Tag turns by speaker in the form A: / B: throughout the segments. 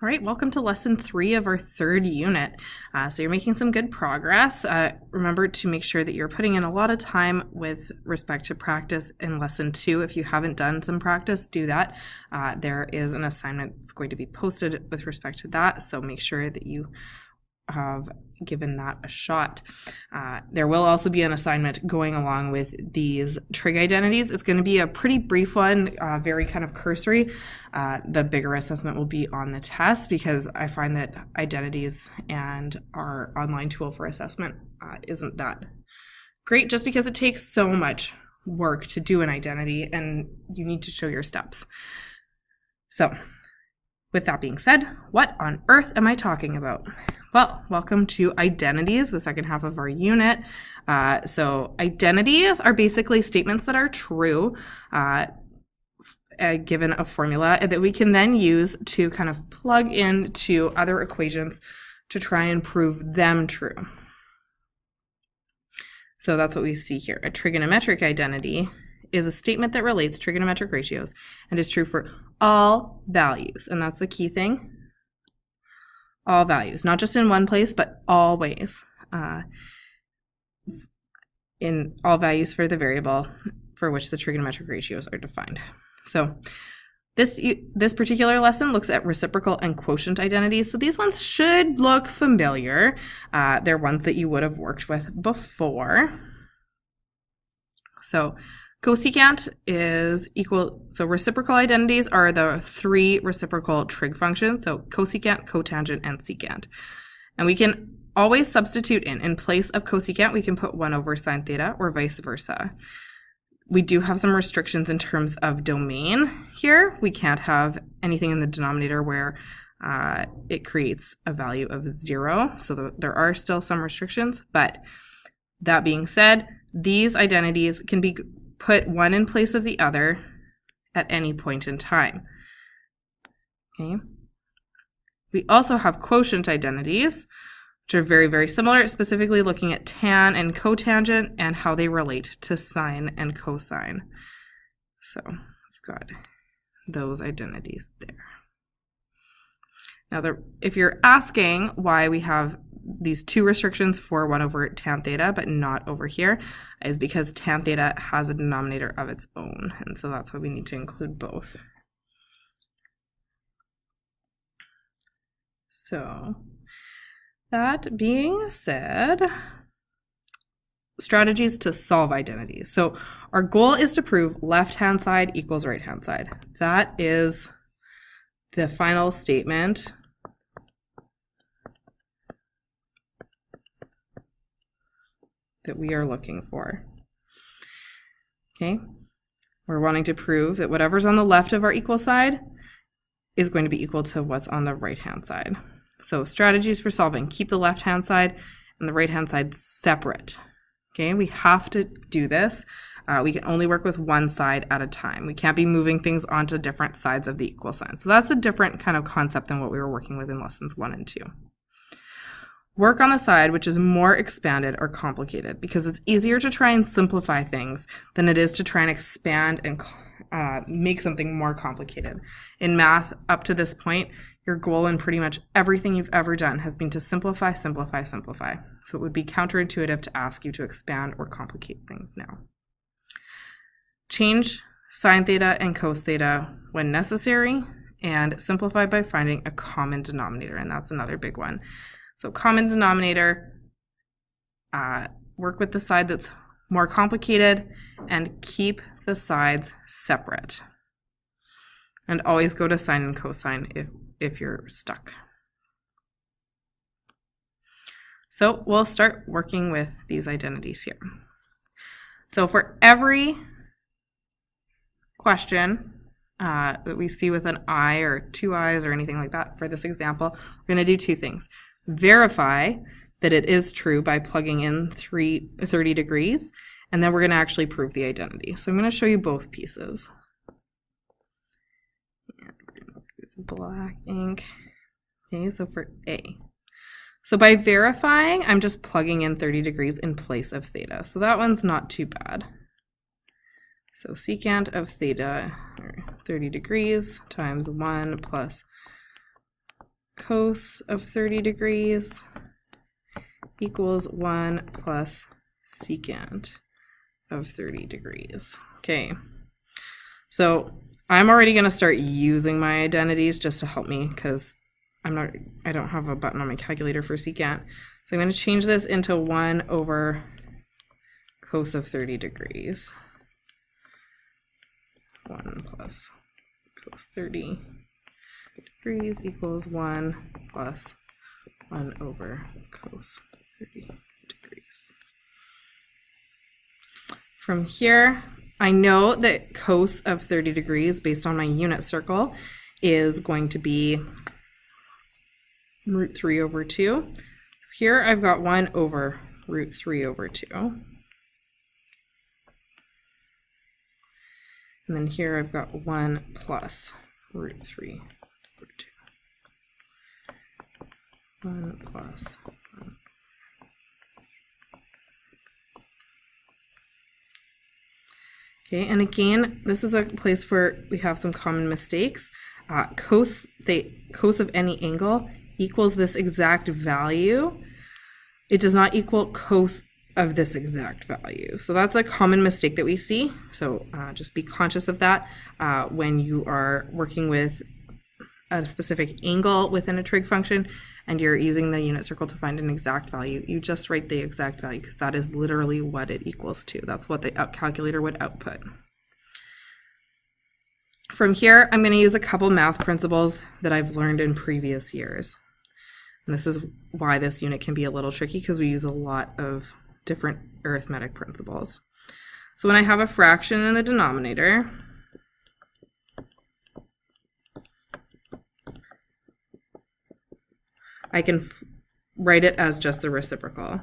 A: All right, welcome to lesson 3 of our third unit. So you're making some good progress. Remember to make sure that you're putting in a lot of time with respect to practice in lesson 2. If you haven't done some practice, do that. There is an assignment that's going to be posted with respect to that, so make sure that you have given that a shot. There will also be an assignment going along with these trig identities. It's going to be a pretty brief one, very kind of cursory. The bigger assessment will be on the test because I find that identities and our online tool for assessment isn't that great just because it takes so much work to do an identity and you need to show your steps. So with that being said, what on earth am I talking about? Well, welcome to Identities, the second half of our unit. So identities are basically statements that are true, given a formula that we can then use to kind of plug into other equations to try and prove them true. So that's what we see here. A trigonometric identity is a statement that relates trigonometric ratios and is true for all values. And that's the key thing. All values, not just in one place, but always. In all values for the variable for which the trigonometric ratios are defined. So this particular lesson looks at reciprocal and quotient identities. So these ones should look familiar. They're ones that you would have worked with before. So cosecant is equal, so reciprocal identities are the three reciprocal trig functions, so cosecant, cotangent, and secant. And we can always substitute in place of cosecant, we can put 1 over sine theta or vice versa. We do have some restrictions in terms of domain here. We can't have anything in the denominator where it creates a value of 0, so there are still some restrictions, but that being said, these identities can be put one in place of the other at any point in time. Okay. We also have quotient identities, which are very, very similar, specifically looking at tan and cotangent and how they relate to sine and cosine. So we've got those identities there. Now, if you're asking why we have these two restrictions for 1 over tan theta, but not over here, is because tan theta has a denominator of its own. And so that's why we need to include both. So that being said, strategies to solve identities. So our goal is to prove left-hand side equals right-hand side. That is the final statement that we are looking for. Okay, we're wanting to prove that whatever's on the left of our equal side is going to be equal to what's on the right-hand side. So strategies for solving: keep the left-hand side and the right-hand side separate. Okay, we have to do this. We can only work with one side at a time. We can't be moving things onto different sides of the equal sign. So that's a different kind of concept than what we were working with in lessons 1 and 2. Work on the side which is more expanded or complicated, because it's easier to try and simplify things than it is to try and expand and make something more complicated. In math, up to this point, your goal in pretty much everything you've ever done has been to simplify, simplify, simplify. So it would be counterintuitive to ask you to expand or complicate things now. Change sine theta and cos theta when necessary, and simplify by finding a common denominator, and that's another big one. So common denominator, work with the side that's more complicated and keep the sides separate. And always go to sine and cosine if you're stuck. So we'll start working with these identities here. So for every question that we see with an I or 2 I's or anything like that for this example, we're going to do two things. Verify that it is true by plugging in 30 degrees, and then we're going to actually prove the identity. So I'm going to show you both pieces. And we're going to use black ink. Okay, so for A. So by verifying, I'm just plugging in 30 degrees in place of theta. So that one's not too bad. So secant of theta, or 30 degrees, times 1 plus cos of 30 degrees equals 1 plus secant of 30 degrees. Okay, so I'm already going to start using my identities just to help me because I don't have a button on my calculator for secant. So I'm going to change this into 1 over cos of 30 degrees. 1 plus cos 30 degrees equals 1 plus 1 over cos 30 degrees. From here, I know that cos of 30 degrees, based on my unit circle, is going to be root 3 over 2. So here I've got 1 over root 3 over 2. And then here I've got 1 plus root 3 over 2. 1 plus 1. Okay, and again, this is a place where we have some common mistakes. Cos of any angle equals this exact value. It does not equal cos of this exact value. So that's a common mistake that we see. So just be conscious of that when you are working with a specific angle within a trig function and you're using the unit circle to find an exact value. You just write the exact value because that is literally what it equals to. That's what the calculator would output. From here, I'm going to use a couple math principles that I've learned in previous years. And this is why this unit can be a little tricky because we use a lot of different arithmetic principles. So when I have a fraction in the denominator, I can write it as just the reciprocal.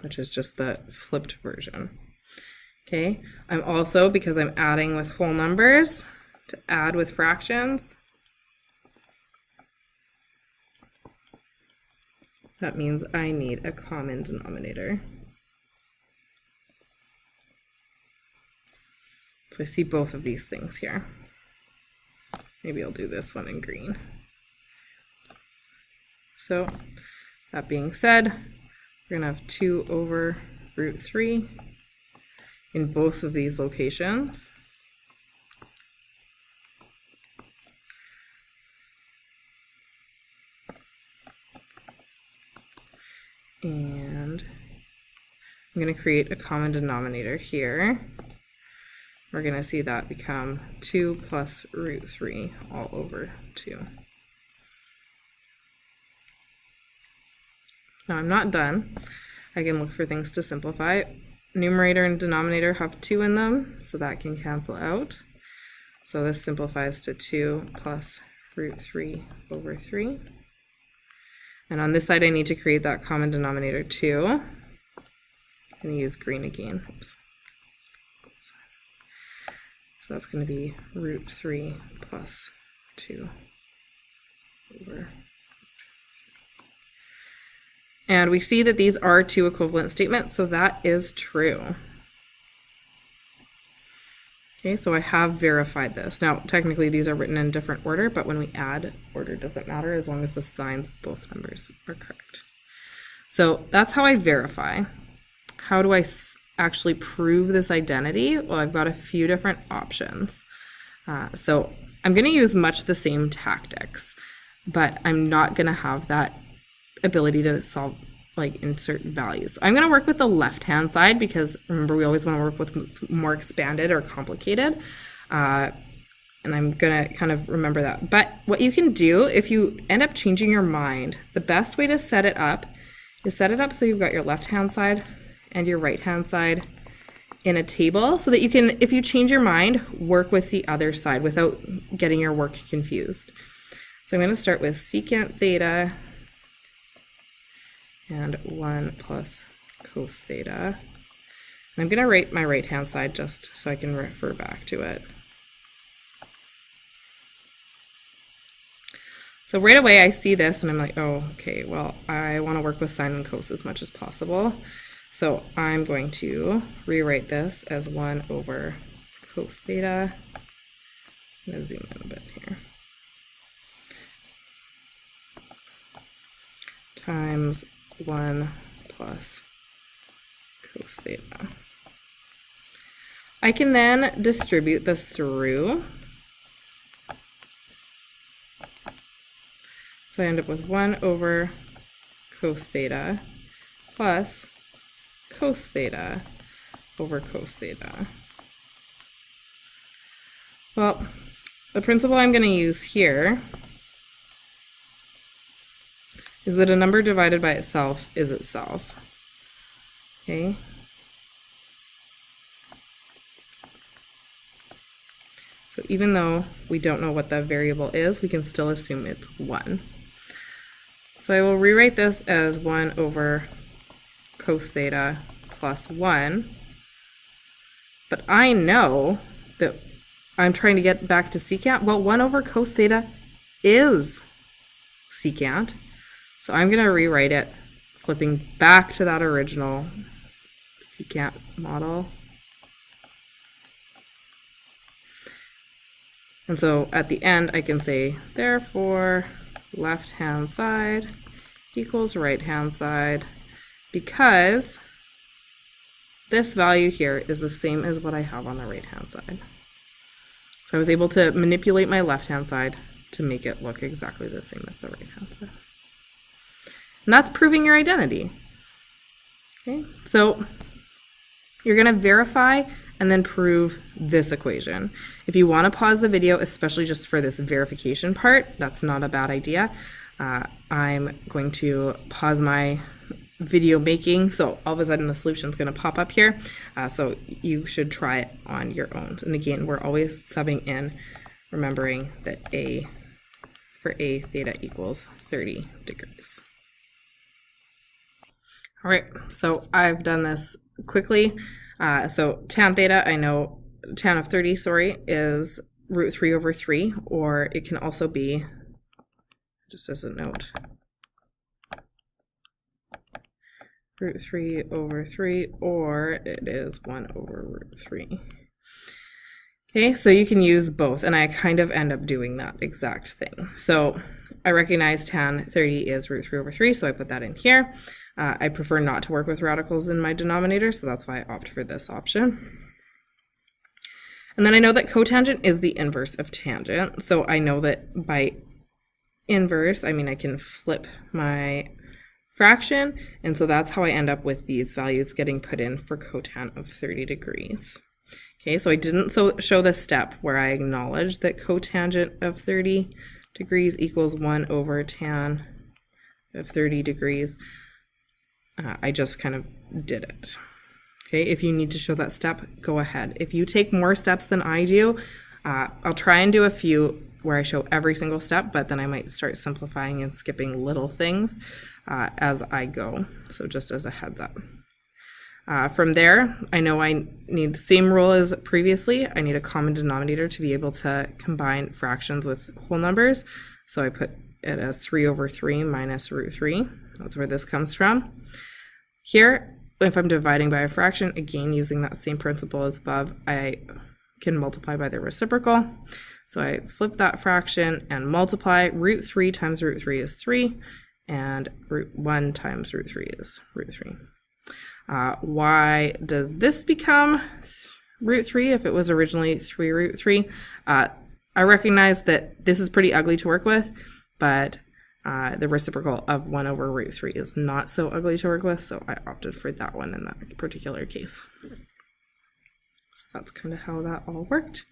A: Which is just the flipped version. Okay, I'm also, because I'm adding with whole numbers, to add with fractions, that means I need a common denominator. So I see both of these things here. Maybe I'll do this one in green. So that being said, we're going to have 2 over root 3 in both of these locations. And I'm going to create a common denominator here. We're going to see that become 2 plus root 3 all over 2. Now I'm not done. I can look for things to simplify. Numerator and denominator have 2 in them, so that can cancel out. So this simplifies to 2 plus root 3 over 3. And on this side I need to create that common denominator 2. I'm going to use green again. Oops. So that's going to be root 3 plus 2 over. And we see that these are 2 equivalent statements, so that is true. Okay, so I have verified this. Now, technically these are written in different order, but when we add, order doesn't matter as long as the signs of both numbers are correct. So that's how I verify. How do I actually prove this identity? Well, I've got a few different options. So I'm going to use much the same tactics, but I'm not going to have that ability to solve, like, insert values. I'm going to work with the left-hand side because, remember, we always want to work with more expanded or complicated. And I'm going to kind of remember that. But what you can do if you end up changing your mind, the best way to set it up is set it up so you've got your left-hand side and your right-hand side in a table so that you can, if you change your mind, work with the other side without getting your work confused. So I'm going to start with secant theta and 1 plus cos theta. And I'm going to write my right-hand side just so I can refer back to it. So right away I see this and I'm like, oh, okay, well, I want to work with sine and cos as much as possible. So I'm going to rewrite this as 1 over cos theta. I'm going to zoom in a bit here. Times 1 plus cos theta. I can then distribute this through. So I end up with 1 over cos theta plus cos theta over cos theta. Well, the principle I'm going to use here is that a number divided by itself is itself. Okay? So even though we don't know what the variable is, we can still assume it's 1. So I will rewrite this as 1 over cos theta plus 1. But I know that I'm trying to get back to secant. Well, 1 over cos theta is secant. So I'm going to rewrite it, flipping back to that original secant model. And so at the end, I can say, therefore, left-hand side equals right-hand side, because this value here is the same as what I have on the right-hand side. So I was able to manipulate my left-hand side to make it look exactly the same as the right-hand side. And that's proving your identity. Okay, so you're going to verify and then prove this equation. If you want to pause the video, especially just for this verification part, that's not a bad idea. I'm going to pause my video making, so all of a sudden the solution is going to pop up here. So you should try it on your own. And again, we're always subbing in, remembering that for A, theta equals 30 degrees. All right, so I've done this quickly. So tan theta, I know tan of 30, is root 3 over 3, or it can also be, just as a note, root 3 over 3, or it is 1 over root 3. Okay, so you can use both, and I kind of end up doing that exact thing. So I recognize tan 30 is root 3 over 3, so I put that in here. I prefer not to work with radicals in my denominator, so that's why I opt for this option. And then I know that cotangent is the inverse of tangent, so I know that by inverse, I mean I can flip my fraction, and so that's how I end up with these values getting put in for cotan of 30 degrees. Okay, so I didn't show the step where I acknowledge that cotangent of 30 degrees equals 1 over tan of 30 degrees. I just kind of did it. Okay, if you need to show that step, go ahead. If you take more steps than I do, I'll try and do a few where I show every single step, but then I might start simplifying and skipping little things as I go. So just as a heads up. From there, I know I need the same rule as previously. I need a common denominator to be able to combine fractions with whole numbers. So I put it as 3 over 3 minus root 3. That's where this comes from. Here, if I'm dividing by a fraction, again, using that same principle as above, I can multiply by the reciprocal. So I flip that fraction and multiply. Root 3 times root 3 is 3, and root 1 times root 3 is root 3. Why does this become root 3 if it was originally 3 root 3? I recognize that this is pretty ugly to work with, but the reciprocal of 1 over root 3 is not so ugly to work with, so I opted for that one in that particular case. So that's kind of how that all worked.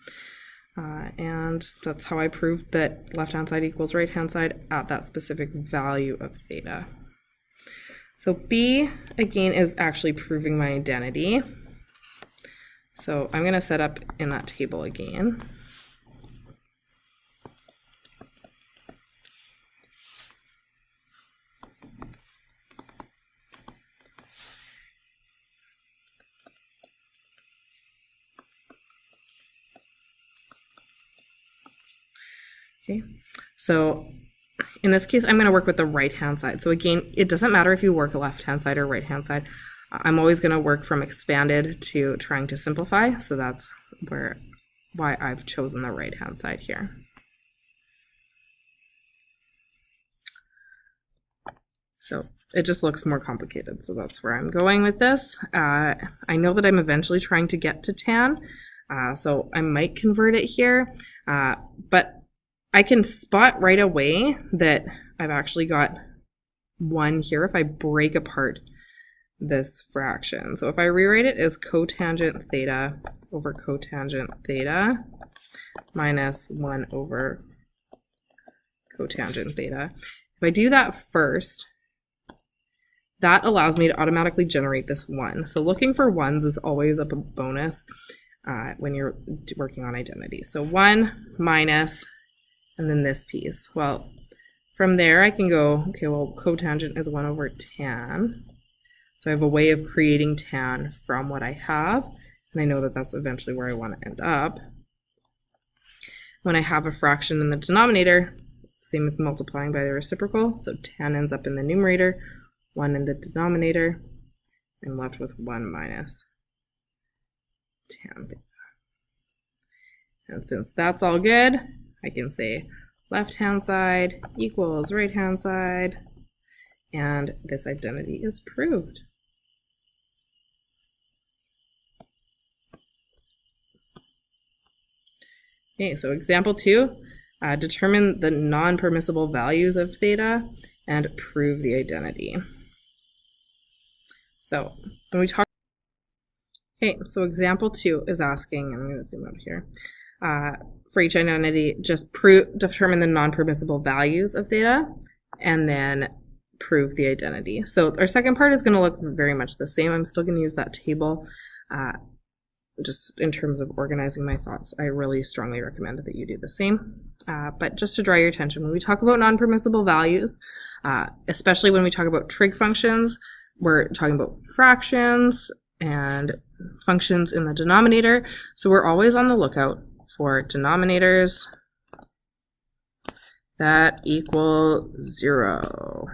A: And that's how I proved that left-hand side equals right-hand side at that specific value of theta. So B, again, is actually proving my identity. So I'm going to set up in that table again. Okay, so in this case, I'm going to work with the right-hand side. So again, it doesn't matter if you work the left-hand side or right-hand side. I'm always going to work from expanded to trying to simplify, so that's why I've chosen the right-hand side here. So it just looks more complicated, so that's where I'm going with this. I know that I'm eventually trying to get to tan, so I might convert it here, but I can spot right away that I've actually got 1 here if I break apart this fraction. So if I rewrite it as cotangent theta over cotangent theta minus 1 over cotangent theta. If I do that first, that allows me to automatically generate this 1. So looking for 1s is always a bonus when you're working on identities. So 1 minus, and then this piece. Well, from there I can go, okay, well, cotangent is 1 over tan. So I have a way of creating tan from what I have, and I know that that's eventually where I want to end up. When I have a fraction in the denominator, it's the same with multiplying by the reciprocal, so tan ends up in the numerator, 1 in the denominator. I'm left with 1 minus tan theta. And since that's all good, I can say left-hand side equals right-hand side, and this identity is proved. Okay, so example 2, determine the non-permissible values of theta and prove the identity. So when we talk, okay, so example 2 is asking, and I'm going to zoom out here, for each identity, just determine the non-permissible values of theta and then prove the identity. So our second part is going to look very much the same. I'm still going to use that table. Just in terms of organizing my thoughts, I really strongly recommend that you do the same. But just to draw your attention, when we talk about non-permissible values, especially when we talk about trig functions, we're talking about fractions and functions in the denominator. So we're always on the lookout for denominators that equal 0.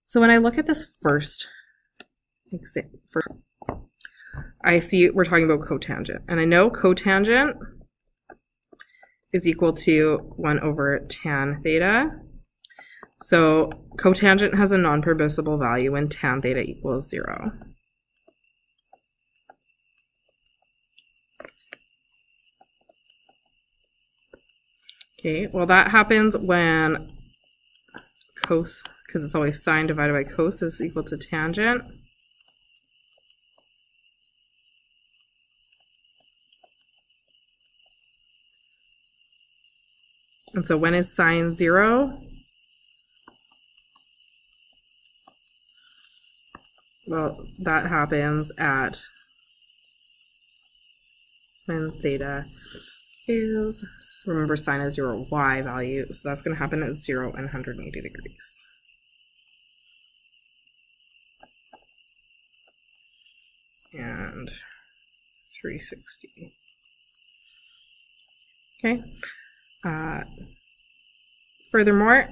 A: So when I look at this first example, I see we're talking about cotangent, and I know cotangent is equal to 1 over tan theta. So cotangent has a non-permissible value when tan theta equals 0. Okay, well that happens when cos, because it's always sine divided by cos, is equal to tangent. And so when is sine 0? Well, that happens at when theta is, so remember sine is your y value, so that's going to happen at 0 and 180 degrees. And 360. Okay. Furthermore,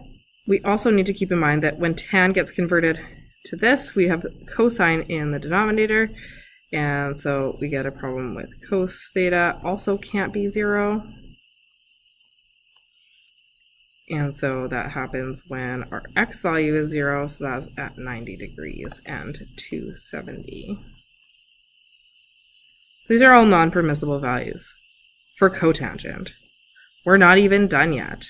A: we also need to keep in mind that when tan gets converted to this, we have cosine in the denominator, and so we get a problem with cos theta also can't be 0. And so that happens when our x value is 0, so that's at 90 degrees and 270. So these are all non-permissible values for cotangent. We're not even done yet,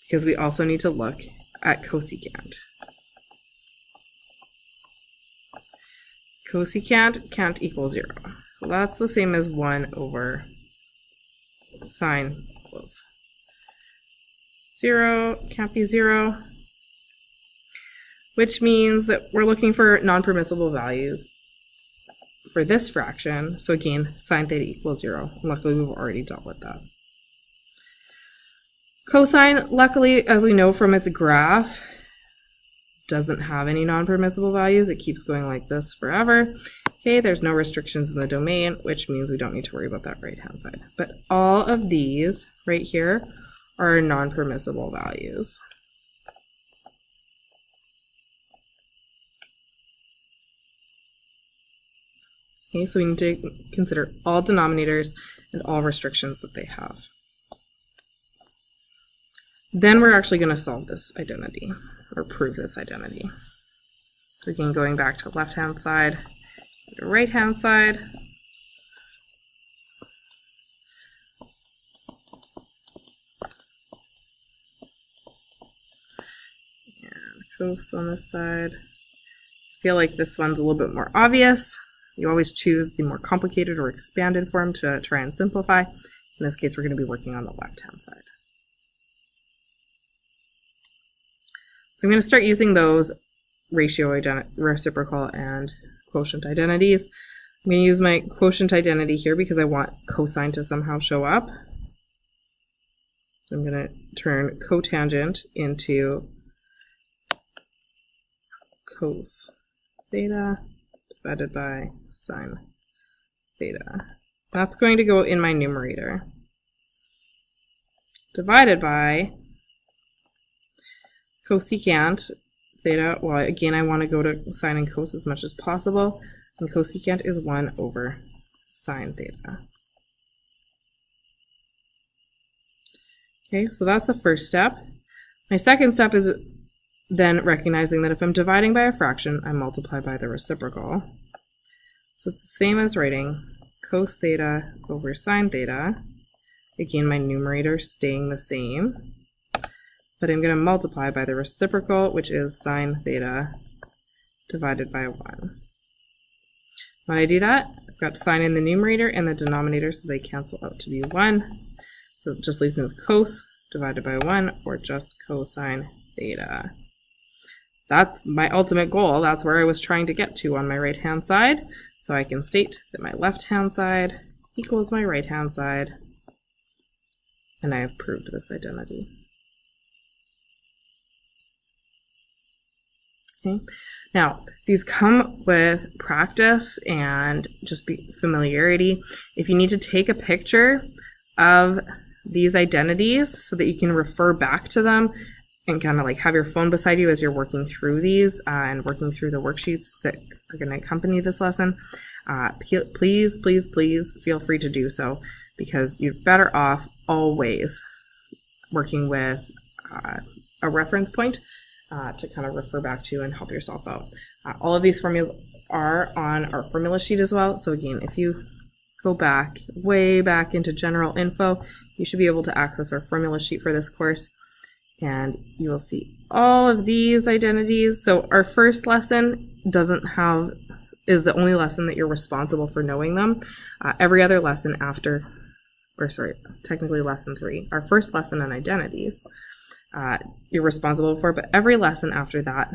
A: because we also need to look at cosecant. Cosecant can't equal 0. Well, that's the same as 1 over sine equals 0. Can't be 0, which means that we're looking for non-permissible values for this fraction. So again, sine theta equals 0. Luckily, we've already dealt with that. Cosine, luckily, as we know from its graph, doesn't have any non-permissible values. It keeps going like this forever. Okay, there's no restrictions in the domain, which means we don't need to worry about that right-hand side. But all of these right here are non-permissible values. Okay, so we need to consider all denominators and all restrictions that they have. Then we're actually going to solve this identity, or prove this identity. So again, going back to left-hand side, to right-hand side. And cos on this side. I feel like this one's a little bit more obvious. You always choose the more complicated or expanded form to try and simplify. In this case, we're going to be working on the left-hand side. So I'm going to start using those reciprocal and quotient identities. I'm going to use my quotient identity here because I want cosine to somehow show up. I'm going to turn cotangent into cos theta divided by sine theta. That's going to go in my numerator. Divided by cosecant theta. Well, again, I want to go to sine and cos as much as possible. And cosecant is 1 over sine theta. Okay, so that's the first step. My second step is then recognizing that if I'm dividing by a fraction, I multiply by the reciprocal. So it's the same as writing cos theta over sine theta. Again, my numerator staying the same. But I'm going to multiply by the reciprocal, which is sine theta divided by 1. When I do that, I've got sine in the numerator and the denominator, so they cancel out to be 1. So it just leaves me with cos divided by 1, or just cosine theta. That's my ultimate goal. That's where I was trying to get to on my right-hand side. So I can state that my left-hand side equals my right-hand side. And I have proved this identity. Okay. Now, these come with practice and just familiarity. If you need to take a picture of these identities so that you can refer back to them and kind of like have your phone beside you as you're working through these and working through the worksheets that are going to accompany this lesson, please, please, please feel free to do so, because you're better off always working with a reference point to kind of refer back to and help yourself out. All of these formulas are on our formula sheet as well. So again, if you go back, way back into general info, you should be able to access our formula sheet for this course. And you will see all of these identities. So our first lesson is the only lesson that you're responsible for knowing them. Every other lesson after, technically lesson 3, our first lesson on identities, you're responsible for, but every lesson after that,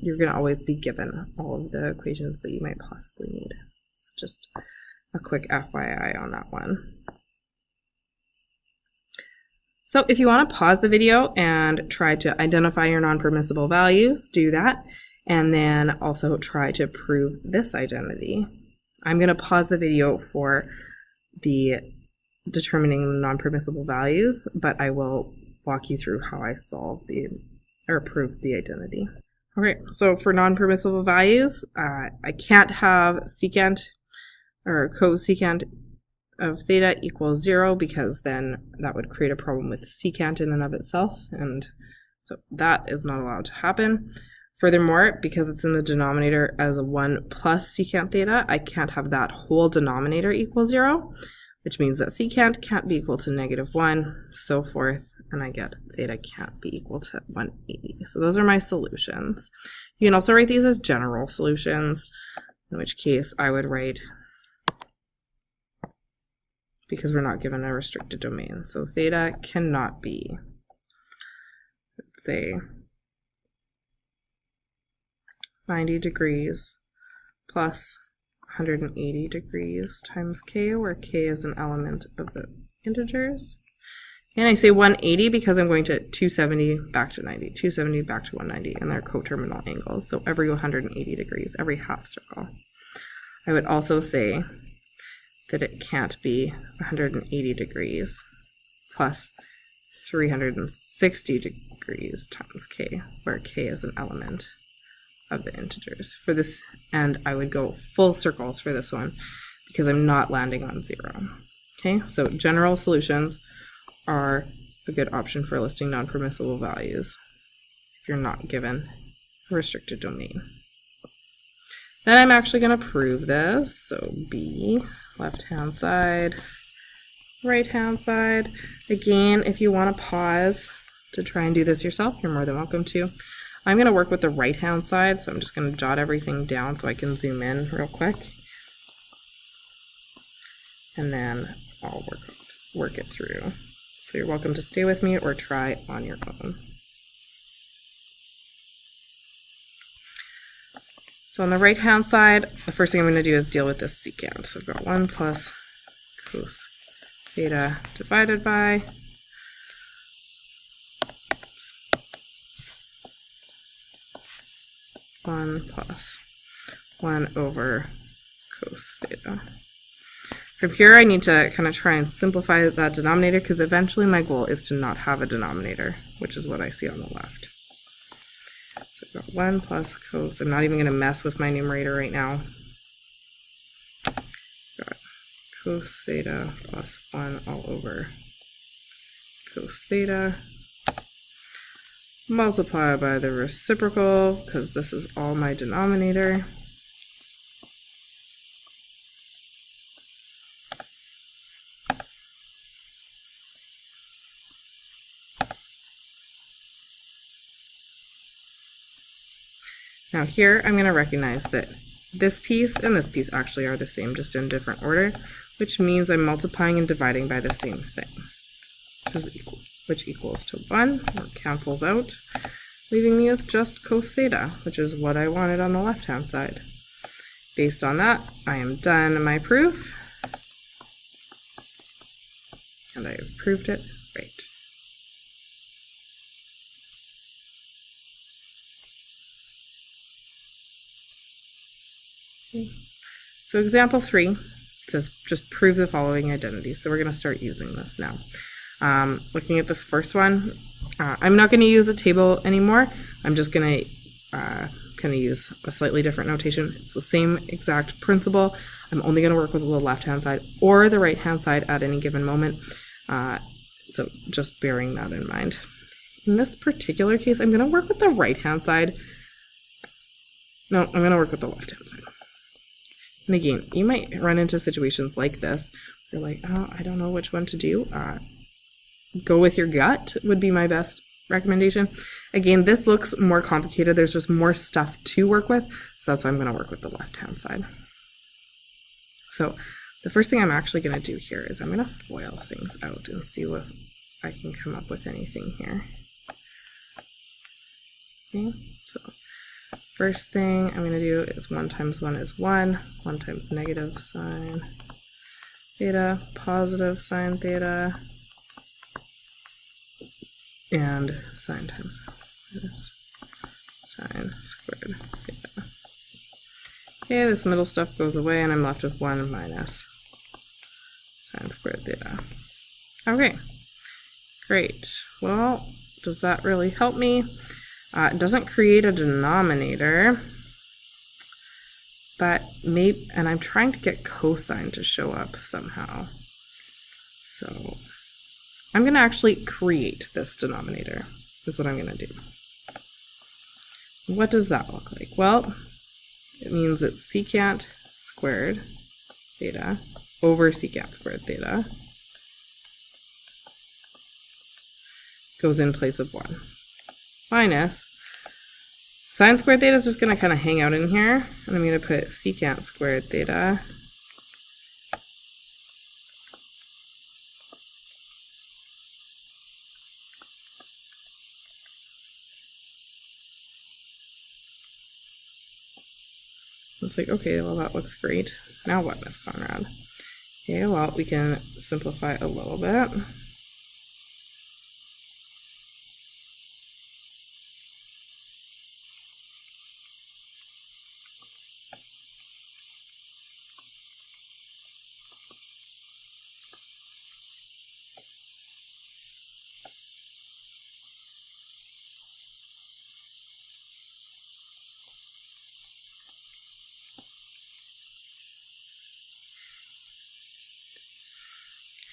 A: you're going to always be given all of the equations that you might possibly need. So just a quick FYI on that one. So if you want to pause the video and try to identify your non-permissible values, do that, and then also try to prove this identity. I'm going to pause the video for the determining the non-permissible values, but I will walk you through how I prove the identity. Okay, so for non-permissible values, I can't have secant or cosecant of theta equals 0, because then that would create a problem with secant in and of itself, and so that is not allowed to happen. Furthermore, because it's in the denominator as a 1 plus secant theta, I can't have that whole denominator equal 0, which means that secant can't be equal to -1, so forth, and I get theta can't be equal to 180. So those are my solutions. You can also write these as general solutions, in which case I would write, because we're not given a restricted domain, so theta cannot be, let's say, 90 degrees plus 180 degrees times k, where k is an element of the integers. And I say 180 because I'm going to 270 back to 90, 270 back to 190, and they're coterminal angles, so every 180 degrees, every half circle. I would also say that it can't be 180 degrees plus 360 degrees times k, where k is an element of the integers for this, and I would go full circles for this one because I'm not landing on 0. Okay, so general solutions are a good option for listing non-permissible values if you're not given a restricted domain. Then I'm actually going to prove this. So B, left-hand side, right-hand side. Again, if you want to pause to try and do this yourself, you're more than welcome to. I'm going to work with the right-hand side, so I'm just going to jot everything down so I can zoom in real quick. And then I'll work it through. So you're welcome to stay with me or try on your own. So on the right-hand side, the first thing I'm going to do is deal with this secant. So I've got 1 plus cos theta divided by 1 plus 1 over cos theta. From here, I need to kind of try and simplify that denominator because eventually my goal is to not have a denominator, which is what I see on the left. So I've got 1 plus cos. I'm not even going to mess with my numerator right now. Got cos theta plus 1 all over cos theta. Multiply by the reciprocal because this is all my denominator. Now here I'm going to recognize that this piece and this piece actually are the same, just in different order, which means I'm multiplying and dividing by the same thing, which equals to 1, or cancels out, leaving me with just cos theta, which is what I wanted on the left-hand side. Based on that, I am done my proof, and I have proved it right. Okay. So example 3 says just prove the following identities. So we're going to start using this now. Looking at this first one, I'm not going to use a table anymore. I'm just going to kind of use a slightly different notation. It's the same exact principle. I'm only going to work with the left-hand side or the right-hand side at any given moment. So just bearing that in mind. In this particular case, I'm going to work with the right-hand side. No, I'm going to work with the left-hand side. And again, you might run into situations like this. You're like, oh, I don't know which one to do. Go with your gut would be my best recommendation. Again, this looks more complicated. There's just more stuff to work with. So that's why I'm going to work with the left-hand side. So the first thing I'm actually going to do here is I'm going to FOIL things out and see if I can come up with anything here. Okay, so first thing I'm going to do is 1 times 1 is 1, 1 times negative sine theta, positive sine theta, and sine times minus sine squared theta. Okay, this middle stuff goes away and I'm left with 1 minus sine squared theta. Okay, great. Well, does that really help me? It doesn't create a denominator, but maybe, and I'm trying to get cosine to show up somehow. So I'm going to actually create this denominator, is what I'm going to do. What does that look like? Well, it means it's secant squared theta over secant squared theta goes in place of 1. Minus sine squared theta is just going to kind of hang out in here, and I'm going to put secant squared theta it's like, okay, well, that looks great. Now what, Miss Conrad? Okay, well, we can simplify a little bit.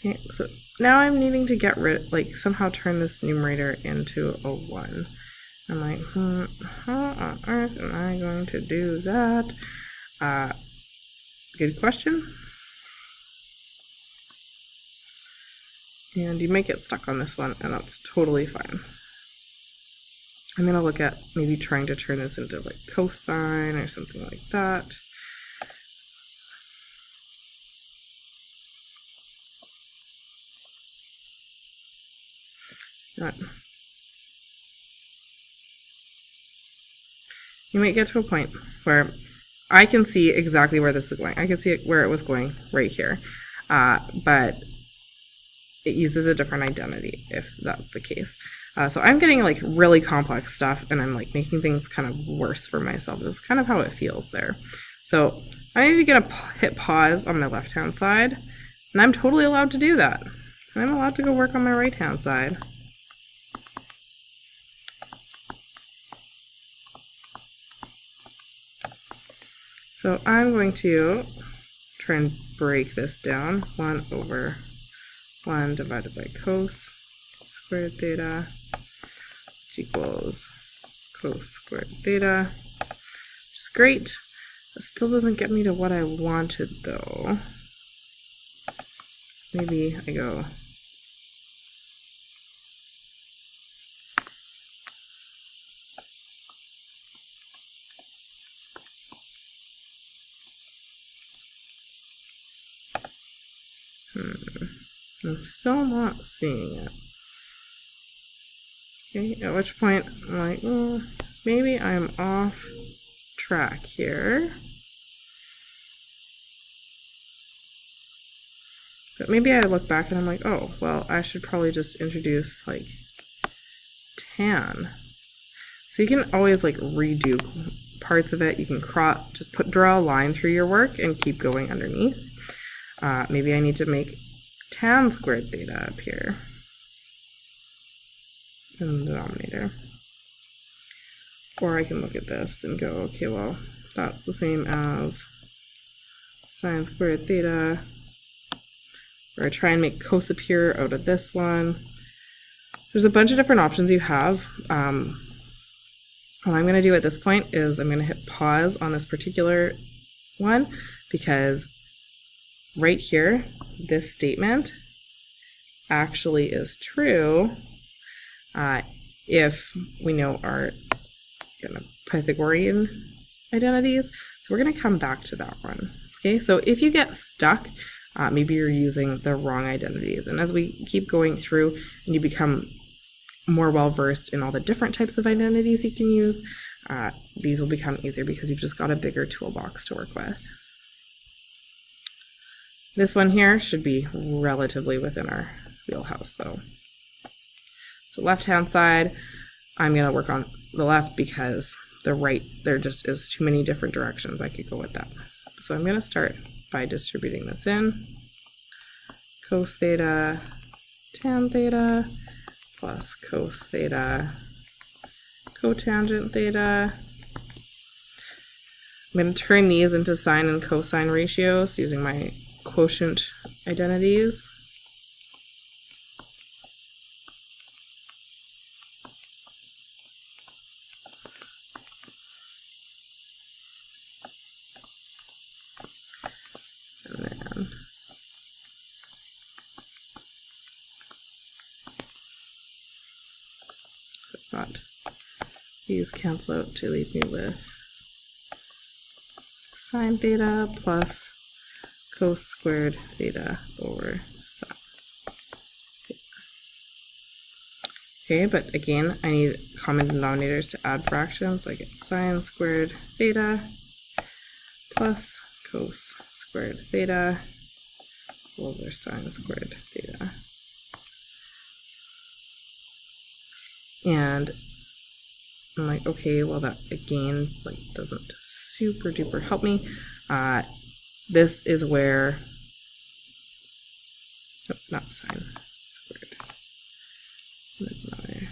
A: Okay, so now I'm needing to get rid, like somehow turn this numerator into a 1. I'm like, how on earth am I going to do that? Good question. And you might get stuck on this one, and that's totally fine. I'm going to look at maybe trying to turn this into like cosine or something like that. You might get to a point where I can see exactly where this is going. I can see where it was going right here, but it uses a different identity if that's the case. So I'm getting like really complex stuff, and I'm like making things kind of worse for myself. It's kind of how it feels there. So I'm maybe gonna hit pause on my left-hand side, and I'm totally allowed to do that. I'm allowed to go work on my right-hand side. So I'm going to try and break this down. 1 over 1 divided by cos squared theta, which equals cos squared theta, which is great. It still doesn't get me to what I wanted though. Maybe I go I'm still not seeing it. Okay, at which point I'm like, well, maybe I'm off track here. But maybe I look back and I'm like, oh, well, I should probably just introduce like tan. So you can always like redo parts of it. You can just draw a line through your work and keep going underneath. Maybe I need to make tan squared theta up here in the denominator. Or I can look at this and go, okay, well, that's the same as sine squared theta. Or I try and make cos appear out of this one. There's a bunch of different options you have. What I'm going to do at this point is I'm going to hit pause on this particular one, because right here, this statement actually is true if we know our Pythagorean identities. So we're going to come back to that one. Okay, so if you get stuck, maybe you're using the wrong identities. And as we keep going through and you become more well-versed in all the different types of identities you can use, these will become easier because you've just got a bigger toolbox to work with. This one here should be relatively within our wheelhouse though. So left-hand side, I'm going to work on the left because the right, there just is too many different directions I could go with that. So I'm going to start by distributing this in. Cos theta, tan theta, plus cos theta, cotangent theta. I'm going to turn these into sine and cosine ratios using my quotient identities. And then these cancel out to leave me with sine theta plus cos squared theta over sine theta. Okay, but again, I need common denominators to add fractions. So I get sine squared theta plus cos squared theta over sine squared theta. And I'm like, okay, well that again like doesn't super duper help me. This is where, oh, not sine squared.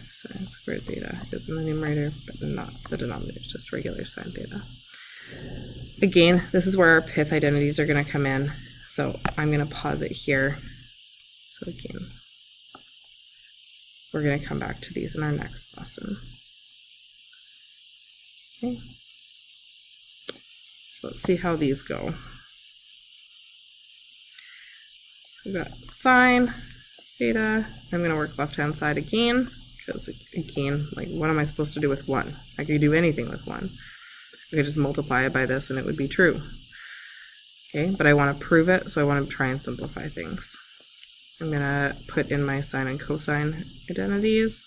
A: Sine squared theta is in the numerator, but not the denominator, just regular sine theta. Again, this is where our pith identities are going to come in. So I'm going to pause it here So again, we're going to come back to these in our next lesson. Okay. So let's see how these go. We've got sine theta. I'm going to work left-hand side again, because again, like, what am I supposed to do with 1? I could do anything with 1. I could just multiply it by this and it would be true. Okay, but I want to prove it, so I want to try and simplify things. I'm going to put in my sine and cosine identities.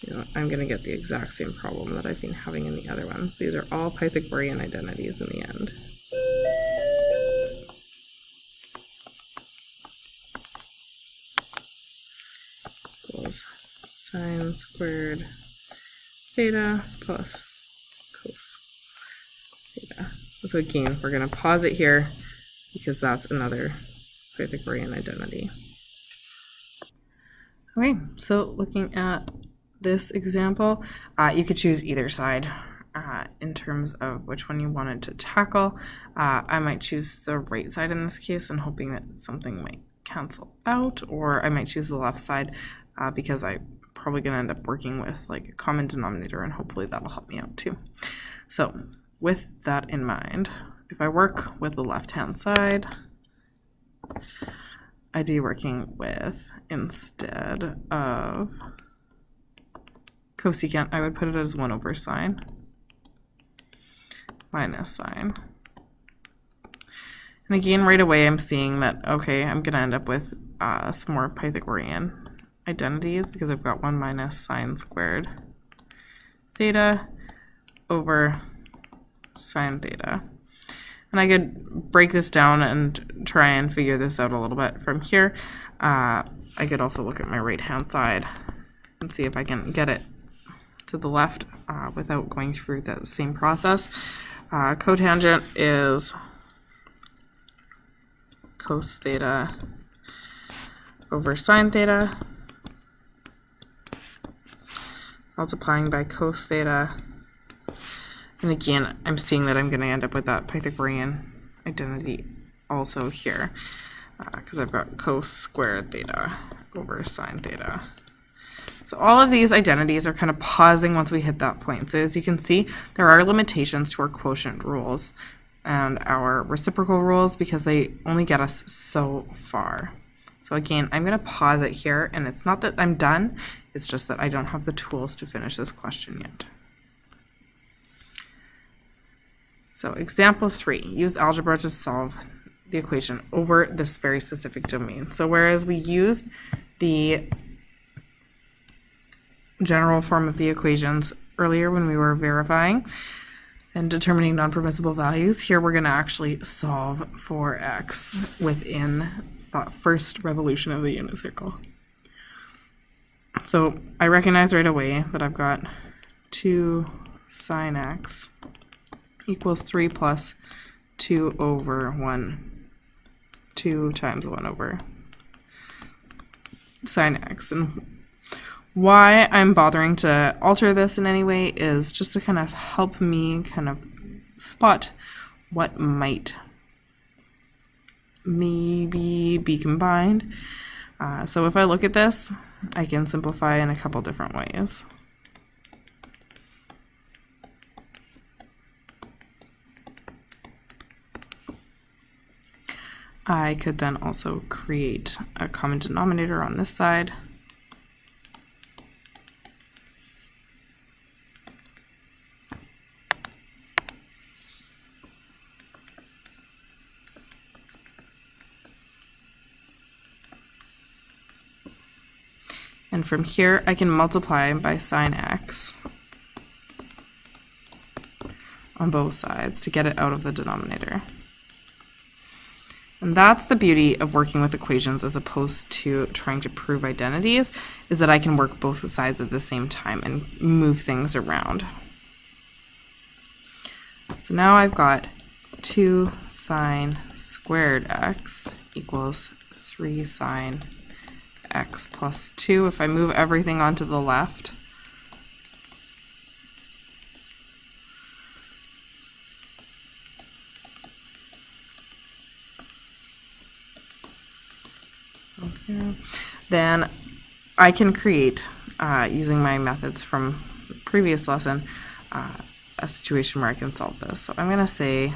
A: You know, I'm going to get the exact same problem that I've been having in the other ones. These are all Pythagorean identities in the end. Equals sine squared theta plus cos theta. So again, we're going to pause it here because that's another Pythagorean identity. Okay, so looking at this example, you could choose either side in terms of which one you wanted to tackle. I might choose the right side in this case and hoping that something might cancel out, or I might choose the left side because I'm probably going to end up working with like a common denominator, and hopefully that'll help me out too. So with that in mind, if I work with the left-hand side, I'd be working with, instead of cosecant, I would put it as 1 over sine minus sine. And again, right away I'm seeing that, okay, I'm going to end up with some more Pythagorean identities because I've got 1 minus sine squared theta over sine theta. And I could break this down and try and figure this out a little bit from here. I could also look at my right-hand side and see if I can get it to the left without going through that same process. Cotangent is cos theta over sine theta, multiplying by cos theta. And again, I'm seeing that I'm going to end up with that Pythagorean identity also here, because I've got cos squared theta over sine theta. So all of these identities are kind of pausing once we hit that point. So as you can see, there are limitations to our quotient rules and our reciprocal rules because they only get us so far. So again, I'm going to pause it here, and it's not that I'm done, it's just that I don't have the tools to finish this question yet. So example 3, use algebra to solve the equation over this very specific domain. So whereas we used the general form of the equations earlier when we were verifying and determining non-permissible values, here we're going to actually solve for x within that first revolution of the unit circle. So I recognize right away that I've got 2 sine x equals 3 plus 2 over 1, 2 times 1 over sine x. And why I'm bothering to alter this in any way is just to kind of help me kind of spot what might maybe be combined. So if I look at this, I can simplify in a couple different ways. I could then also create a common denominator on this side. And from here, I can multiply by sine x on both sides to get it out of the denominator. And that's the beauty of working with equations as opposed to trying to prove identities, is that I can work both sides at the same time and move things around. So now I've got 2 sine squared x equals 3 sine x plus 2. If I move everything onto the left, 0. Then I can create, using my methods from the previous lesson, a situation where I can solve this. So I'm going to say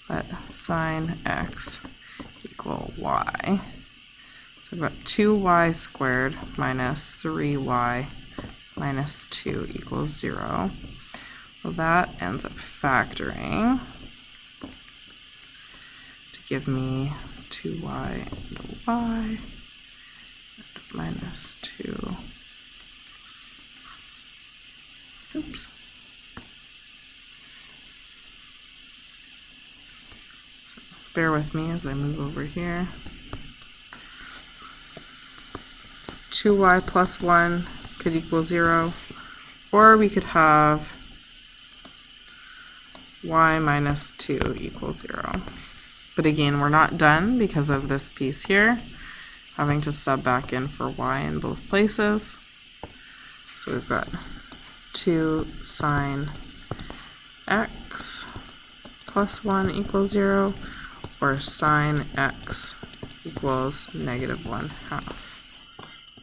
A: let sine x equal y. So I've got 2y squared minus 3y minus 2 equals 0. Well, that ends up factoring to give me 2y and y minus 2. Oops. So bear with me as I move over here. 2y plus 1 could equal 0, or we could have y minus 2 equals 0. But again, we're not done because of this piece here, having to sub back in for y in both places. So we've got 2 sine x plus 1 equals 0, or sine x equals negative 1/2.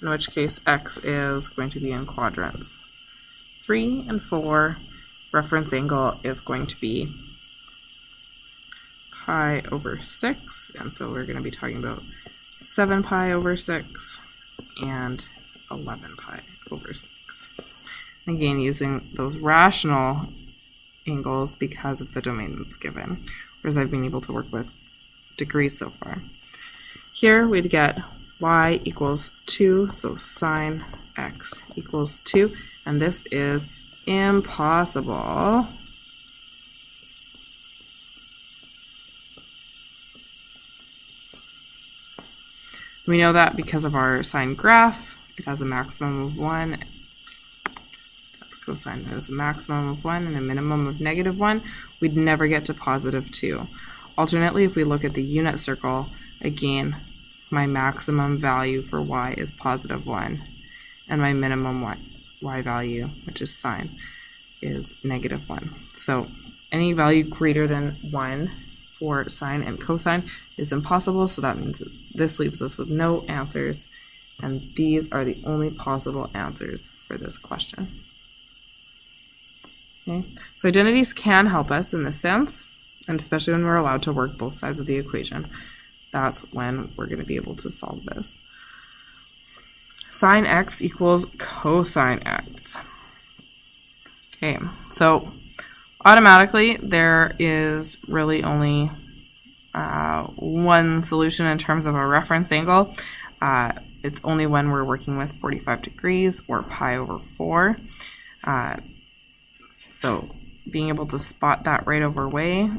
A: In which case x is going to be in quadrants 3 and 4. Reference angle is going to be pi over 6, and so we're going to be talking about 7 pi over 6 and 11 pi over 6. Again, using those rational angles because of the domain that's given, whereas I've been able to work with degrees so far. Here we'd get y equals 2, so sine x equals 2, and this is impossible we know that because of our sine graph. It has a maximum of 1. Oops. That's cosine. It has a maximum of 1 and a minimum of negative 1. We'd never get to positive 2. Alternately, if we look at the unit circle, again, my maximum value for y is positive 1, and my minimum y value, which is sine, is negative 1. So any value greater than 1 for sine and cosine is impossible, so that means that this leaves us with no answers, and these are the only possible answers for this question. Okay, so identities can help us in this sense, and especially when we're allowed to work both sides of the equation. That's when we're going to be able to solve this. Sine x equals cosine x. Okay, so automatically there is really only one solution in terms of a reference angle. It's only when we're working with 45 degrees or pi over 4. So being able to spot that right away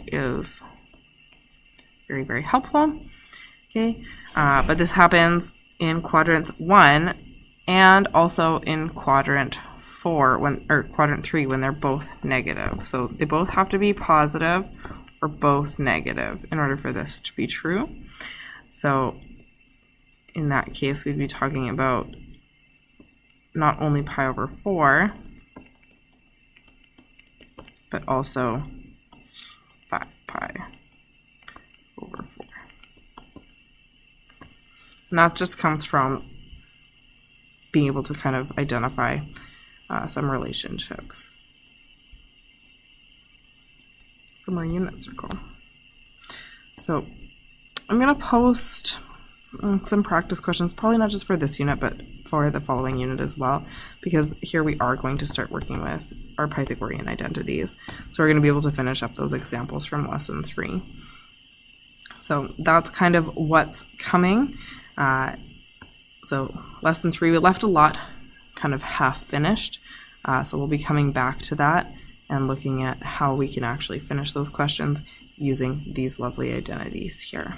A: is very, very helpful. Okay, but this happens in quadrant 1 and also in quadrant 3 when they're both negative. So they both have to be positive or both negative in order for this to be true. So in that case, we'd be talking about not only pi over 4, but also 5 pi over 4. And that just comes from being able to kind of identify some relationships from our unit circle. So I'm going to post some practice questions, probably not just for this unit, but for the following unit as well, because here we are going to start working with our Pythagorean identities. So we're going to be able to finish up those examples from lesson 3. So that's kind of what's coming. So lesson 3, we left a lot kind of half finished. So we'll be coming back to that and looking at how we can actually finish those questions using these lovely identities here.